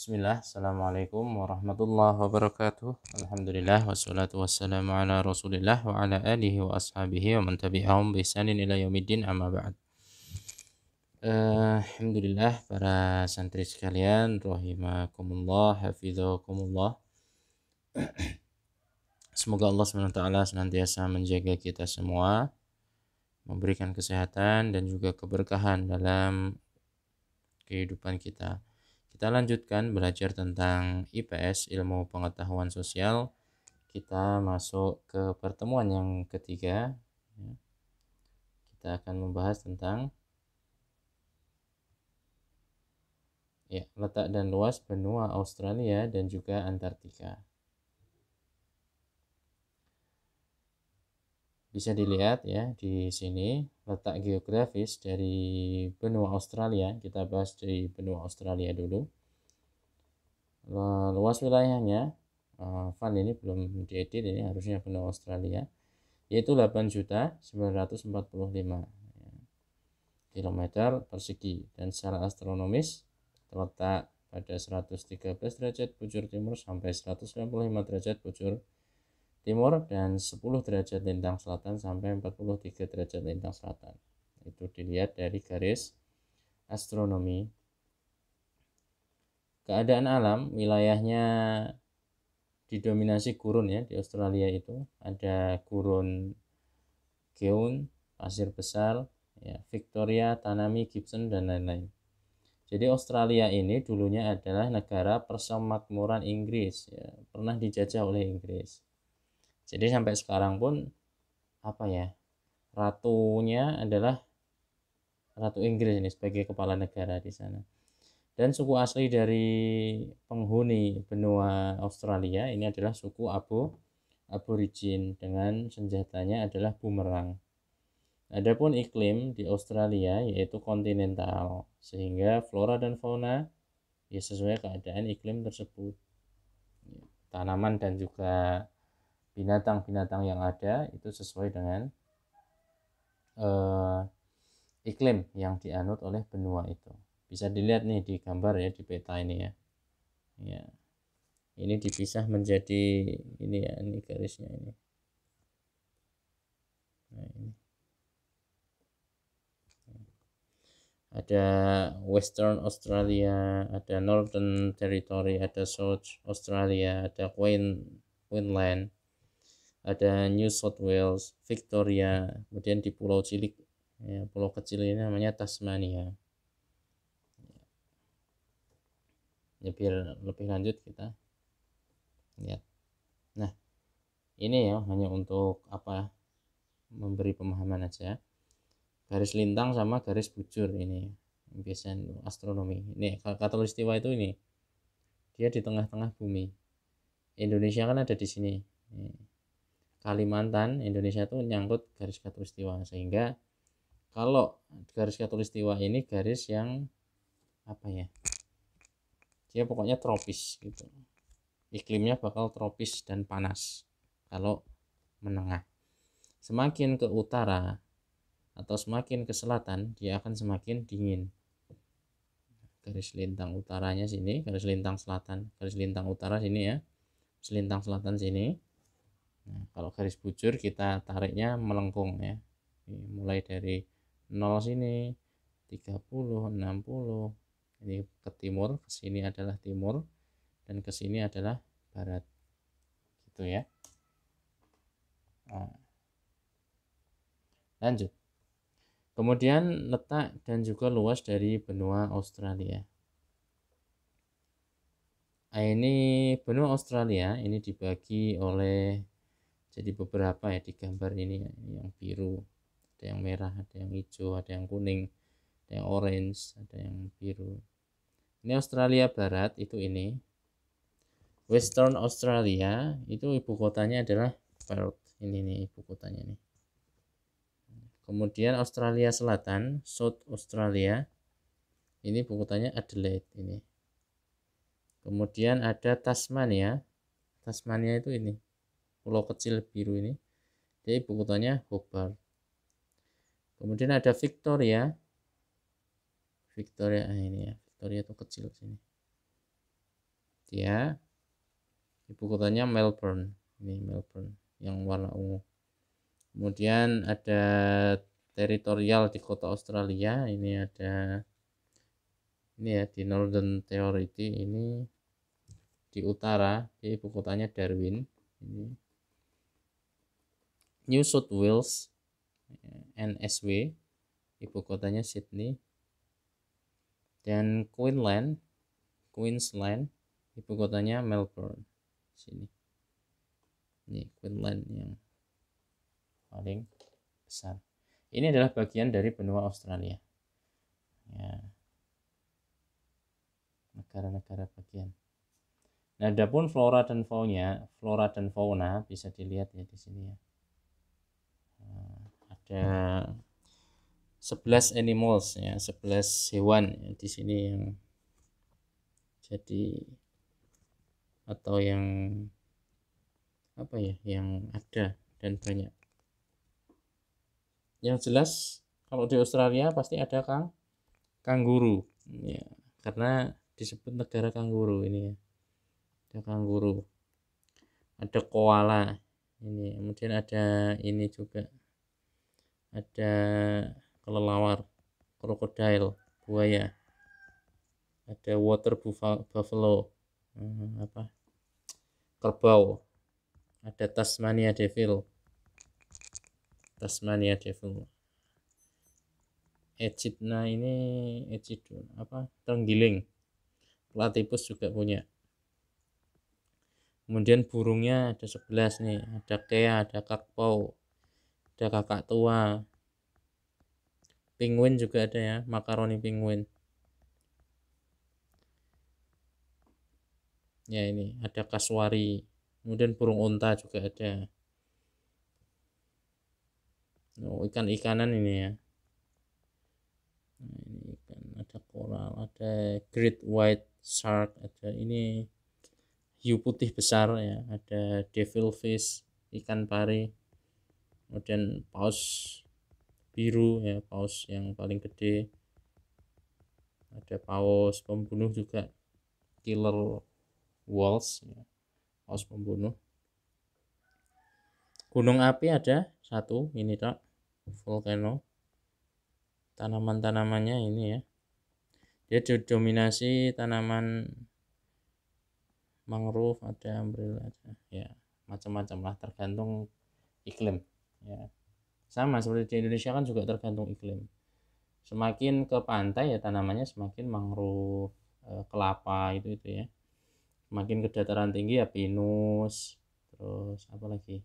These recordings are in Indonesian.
Bismillah, Assalamualaikum warahmatullahi wabarakatuh. Alhamdulillah, wassalatu wassalamu ala rasulillah wa ala alihi wa ashabihi wa man tabi'ahum bi ihsanin ila yaumiddin, amma ba'd. Alhamdulillah, para santri sekalian, rahimakumullah, hafizakumullah. Semoga Allah SWT senantiasa menjaga kita semua, memberikan kesehatan dan juga keberkahan dalam kehidupan kita. Kita lanjutkan belajar tentang IPS, ilmu pengetahuan sosial. Kita masuk ke pertemuan yang ketiga. Kita akan membahas tentang letak dan luas benua Australia dan juga Antartika. Bisa dilihat ya di sini letak geografis dari benua Australia. Kita bahas dari benua Australia dulu. Luas wilayahnya, Van ini belum diedit, ini harusnya benua Australia, yaitu 8.945 kilometer persegi, dan secara astronomis terletak pada 113 derajat bujur timur sampai 195 derajat bujur timur dan 10 derajat lintang selatan sampai 43 derajat lintang selatan. Itu dilihat dari garis astronomi. Keadaan alam, wilayahnya didominasi gurun ya. Di Australia itu ada gurun Geun, pasir besar, ya, Victoria, Tanami, Gibson, dan lain-lain. Jadi Australia ini dulunya adalah negara persemakmuran Inggris, ya, pernah dijajah oleh Inggris. Jadi sampai sekarang pun ratunya adalah Ratu Inggris ini sebagai kepala negara di sana. Dan suku asli dari penghuni benua Australia ini adalah suku Aborigin dengan senjatanya adalah bumerang. Adapun iklim di Australia yaitu kontinental, sehingga flora dan fauna ya sesuai keadaan iklim tersebut. Tanaman dan juga binatang-binatang yang ada itu sesuai dengan iklim yang dianut oleh benua itu. Bisa dilihat nih di gambar ya, di peta ini ya. Ya. Ini dipisah menjadi ini ya, ini garisnya ini. Nah, ini. Ada Western Australia, ada Northern Territory, ada South Australia, ada Queensland, ada New South Wales, Victoria, kemudian di pulau cilik, ya, pulau kecil ini namanya Tasmania. Ya, biar lebih lanjut kita lihat. Nah, ini ya hanya untuk memberi pemahaman aja. Garis lintang sama garis bujur ini biasanya astronomi. Ini khatulistiwa itu ini dia di tengah-tengah bumi. Indonesia kan ada di sini. Kalimantan, Indonesia itu nyangkut garis khatulistiwa, sehingga kalau garis khatulistiwa ini garis yang dia pokoknya tropis gitu. Iklimnya bakal tropis dan panas kalau menengah. Semakin ke utara atau semakin ke selatan dia akan semakin dingin. Garis lintang utaranya sini, garis lintang selatan, garis lintang utara sini ya, garis lintang selatan sini. Nah, kalau garis bujur kita tariknya melengkung ya, mulai dari 0 sini 30, 60, ini ke timur, ke sini adalah timur, dan ke sini adalah barat gitu ya. Nah, lanjut. Kemudian letak dan juga luas dari benua Australia. Nah, ini benua Australia ini dibagi oleh jadi beberapa ya di gambar ini ya, yang biru, ada yang merah, ada yang hijau, ada yang kuning, ada yang orange, ada yang biru. Ini Australia Barat itu ini. Western Australia itu ibu kotanya adalah Perth. Ini nih ibu kotanya nih. Kemudian Australia Selatan, South Australia, ini ibu kotanya Adelaide ini. Kemudian ada Tasmania. Tasmania itu ini, pulau kecil biru ini. Dia ibu kotanya Hobart. Kemudian ada Victoria. Victoria ini ya, Victoria itu kecil sini. Dia ibu kotanya Melbourne. Ini Melbourne yang warna ungu. Kemudian ada teritorial di kota Australia. Ini ada ini ya di Northern Territory, ini di utara, ibu kotanya Darwin. Ini New South Wales NSW, ibu kotanya Sydney. Dan Queensland, ibu kotanya Melbourne. Sini. Ini Queensland yang paling besar. Ini adalah bagian dari benua Australia. Ya. Negara-negara bagian. Nah, adapun flora dan fauna bisa dilihat ya di sini ya. Ada 11 animals ya, 11 hewan ya, di sini yang jadi atau yang apa ya, yang ada dan banyak. Yang jelas kalau di Australia pasti ada kanguru ya, karena disebut negara kanguru ini ya. Ada kanguru, ada koala ini, kemudian ada ini juga, ada kelelawar, krokodil, buaya, ada water buffalo, kerbau, ada Tasmania devil, echidna ini echidna terenggiling, platypus juga punya. Kemudian burungnya ada 11 nih, ada kea, ada kakpau, ada kakak tua, penguin juga ada ya, makaroni penguin. Ya ini ada kasuari, kemudian burung unta juga ada. Oh, ikan-ikanan ini ya. Nah, ini ikan, ada koral, ada great white shark, ada ini hiu putih besar ya, ada devilfish, ikan pari, kemudian paus biru ya, paus yang paling gede, ada paus pembunuh juga, killer whales ya, paus pembunuh. Gunung api ada satu ini tak, volcano. Tanaman-tanamannya ini ya, dia didominasi tanaman mangrove, ada umbrella, ada ya macam-macam lah, tergantung iklim ya. Sama seperti di Indonesia kan juga tergantung iklim. Semakin ke pantai ya tanamannya semakin mangrove, kelapa itu ya. Semakin ke dataran tinggi ya pinus, terus apa lagi,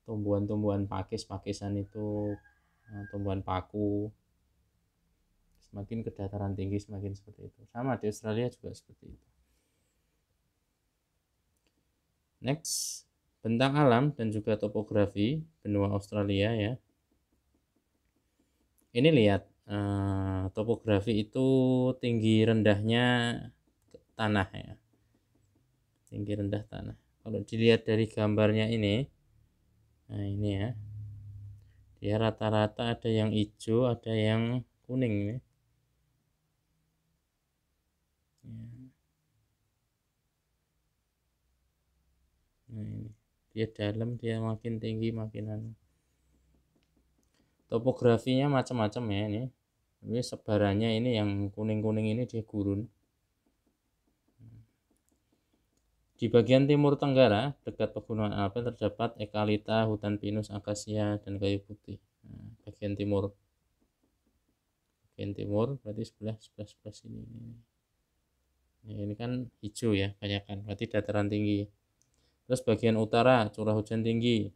tumbuhan-tumbuhan pakisan itu, tumbuhan paku. Semakin ke dataran tinggi semakin seperti itu. Sama di Australia juga seperti itu. Next, bentang alam dan juga topografi benua Australia ya. Ini lihat topografi itu tinggi rendahnya tanah ya. Tinggi rendah tanah. Kalau dilihat dari gambarnya ini, nah ini ya. Dia rata-rata ada yang hijau, ada yang kuning ya. Nah ini dia dalam, dia makin tinggi makin topografinya macam-macam ya ini. Ini sebarannya ini yang kuning-kuning ini dia gurun. Di bagian timur tenggara dekat pegunungan Alpen terdapat ekalita, hutan pinus, akasia, dan kayu putih. Nah, bagian timur berarti sebelah sini. Nah, ini kan hijau ya banyak kan, berarti dataran tinggi. Terus bagian utara curah hujan tinggi,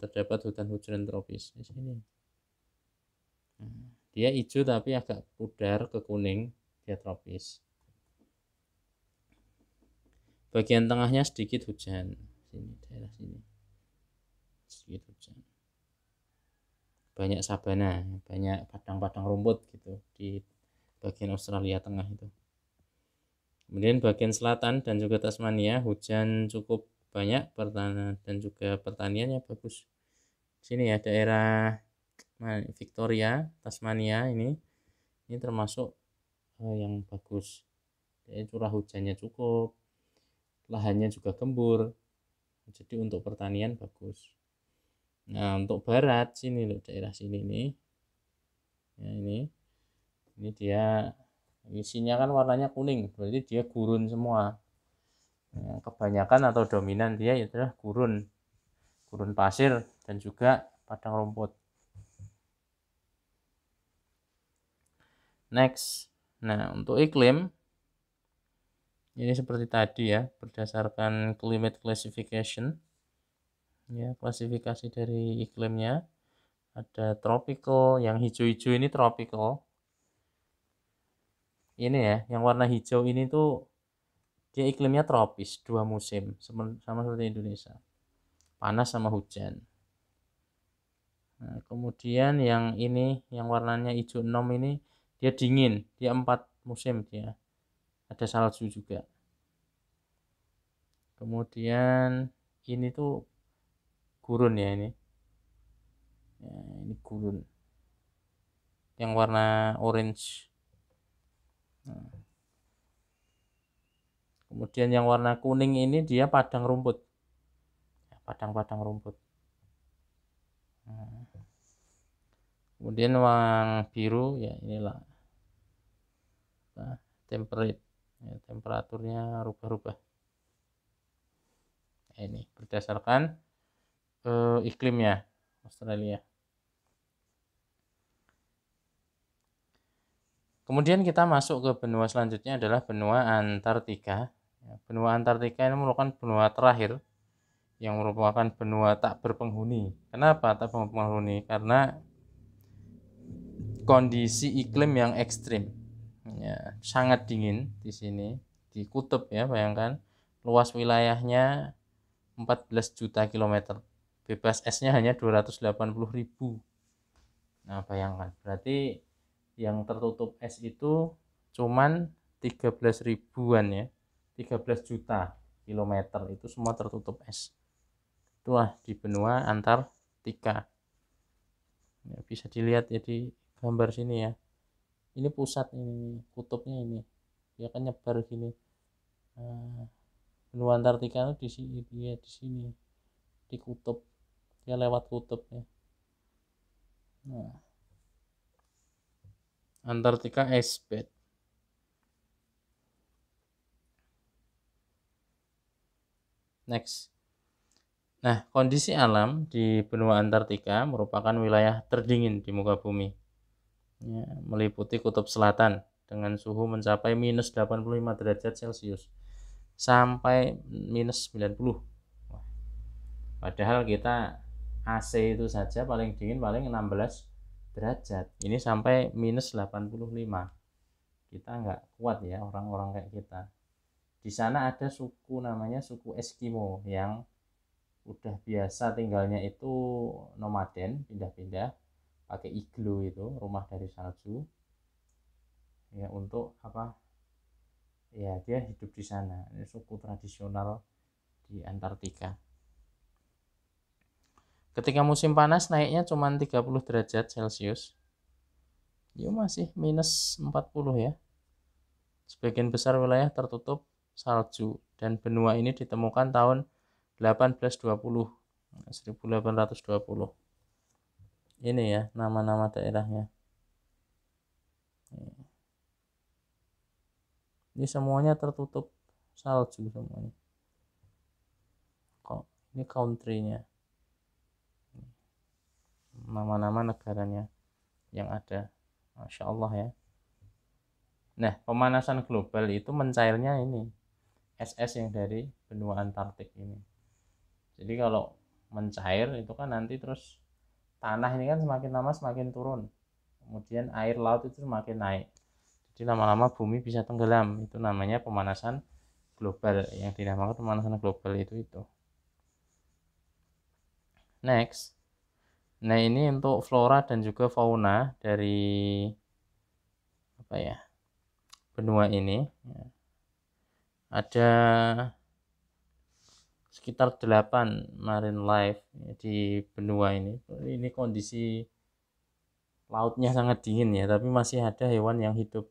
terdapat hutan tropis di sini. Nah, dia hijau tapi agak pudar ke kuning, dia tropis. Bagian tengahnya sedikit hujan, sini daerah sini sedikit hujan. Banyak sabana, banyak padang-padang rumput gitu di bagian Australia tengah itu. Kemudian bagian selatan dan juga Tasmania hujan cukup banyak, dan juga pertaniannya bagus. Sini ya daerah Victoria, Tasmania ini termasuk yang bagus. Jadi curah hujannya cukup, lahannya juga gembur, jadi untuk pertanian bagus. Nah untuk barat sini loh, daerah sini nih, ya ini dia isinya kan warnanya kuning, berarti dia gurun semua. Nah, kebanyakan atau dominan dia adalah gurun pasir dan juga padang rumput. Next, nah untuk iklim ini seperti tadi ya, berdasarkan climate classification, ya klasifikasi dari iklimnya ada tropical, yang hijau-hijau ini tropical. Ini ya, yang warna hijau ini tuh dia iklimnya tropis, 2 musim, sama seperti Indonesia, panas sama hujan. Nah, kemudian yang ini, yang warnanya hijau 6 ini dia dingin, dia 4 musim dia. Ada salju juga. Kemudian ini tuh gurun ya ini. Ya, ini gurun. Yang warna orange. Nah, kemudian yang warna kuning ini dia padang rumput. Padang-padang rumput. Nah, kemudian yang biru ya inilah temperate. Ya, temperaturnya rubah-rubah. Ini berdasarkan iklimnya Australia. Kemudian kita masuk ke benua selanjutnya adalah benua Antartika. Benua Antartika ini merupakan benua terakhir yang merupakan benua tak berpenghuni. Kenapa tak berpenghuni? Karena kondisi iklim yang ekstrim. Ya, sangat dingin di sini, di kutub ya, bayangkan. Luas wilayahnya 14 juta kilometer. Bebas esnya hanya 280.000. Nah, bayangkan. Berarti yang tertutup es itu cuman 13 ribuan ya, 13 juta kilometer itu semua tertutup es. Itulah di benua Antartika ya, bisa dilihat ya di gambar sini ya, ini pusat, ini kutubnya, ini dia kan nyebar gini. Nah, benua Antartika itu di sini, dia di sini di kutub, dia lewat kutub ya. Nah, Antartika ice bed. Next. Nah, kondisi alam di benua Antartika merupakan wilayah terdingin di muka bumi. Ya, meliputi kutub selatan dengan suhu mencapai minus 85 derajat Celcius sampai minus 90. Wah, padahal kita AC itu saja paling dingin paling 16 derajat. Ini sampai minus 85. Kita nggak kuat ya orang-orang kayak kita. Di sana ada suku namanya suku Eskimo yang udah biasa tinggalnya itu nomaden, pindah-pindah pakai iglo, itu rumah dari salju ya, untuk apa ya, dia hidup di sana. Ini suku tradisional di Antartika. Ketika musim panas naiknya cuma 30 derajat Celcius, ya masih minus 40 ya. Sebagian besar wilayah tertutup salju dan benua ini ditemukan tahun 1820. Ini ya nama-nama daerahnya. Ini semuanya tertutup salju semuanya. Kok ini country-nya, nama-nama negaranya yang ada. Masya Allah ya. Nah, pemanasan global itu mencairnya ini es-es yang dari benua Antartik ini. Jadi kalau mencair itu kan nanti terus tanah ini kan semakin lama semakin turun, kemudian air laut itu semakin naik, jadi lama-lama bumi bisa tenggelam. Itu namanya pemanasan global, yang dinamakan pemanasan global itu. Next, nah ini untuk flora dan juga fauna dari apa ya, benua ini. Ada sekitar 8 marine life di benua ini. Ini kondisi lautnya sangat dingin ya, tapi masih ada hewan yang hidup.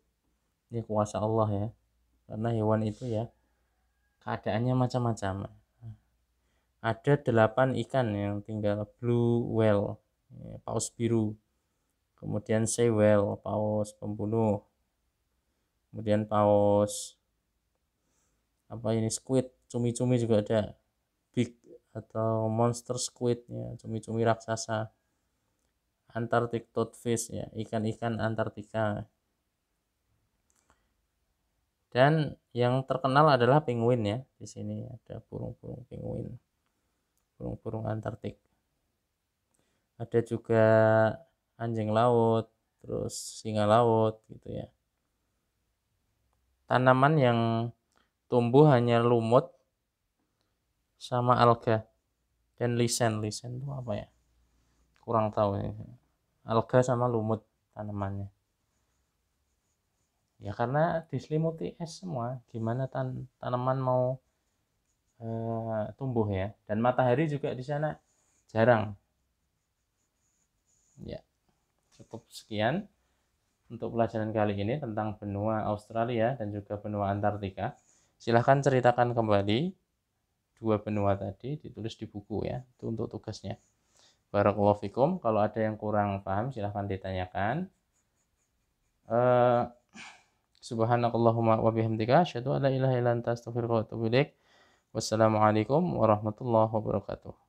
Ini kuasa Allah ya, karena hewan itu ya keadaannya macam-macam. Ada 8 ikan yang tinggal, blue whale, paus biru, kemudian sei whale, paus pembunuh, kemudian paus squid, cumi-cumi juga ada, big atau monster squid, ya, cumi-cumi raksasa, Antarctic toadfish, ya, ikan-ikan Antartika. Dan yang terkenal adalah penguin, ya. Di sini ada burung-burung penguin, burung-burung Antartik. Ada juga anjing laut, terus singa laut gitu ya. Tanaman yang tumbuh hanya lumut sama alga dan lisen. Lisen itu apa ya? Kurang tahu ya. Alga sama lumut tanamannya. Ya karena diselimuti es semua, gimana tanaman mau tumbuh ya. Dan matahari juga di sana jarang. Ya, cukup sekian untuk pelajaran kali ini tentang benua Australia dan juga benua Antartika. Silahkan ceritakan kembali 2 benua tadi, ditulis di buku ya, itu untuk tugasnya. Barakallahu fikum. Kalau ada yang kurang paham silahkan ditanyakan. Subhanakallahumma wa bihamdika asyhadu an la ilaha illa anta astaghfiruka wa atubu ilaik. Wassalamualaikum warahmatullahi wabarakatuh.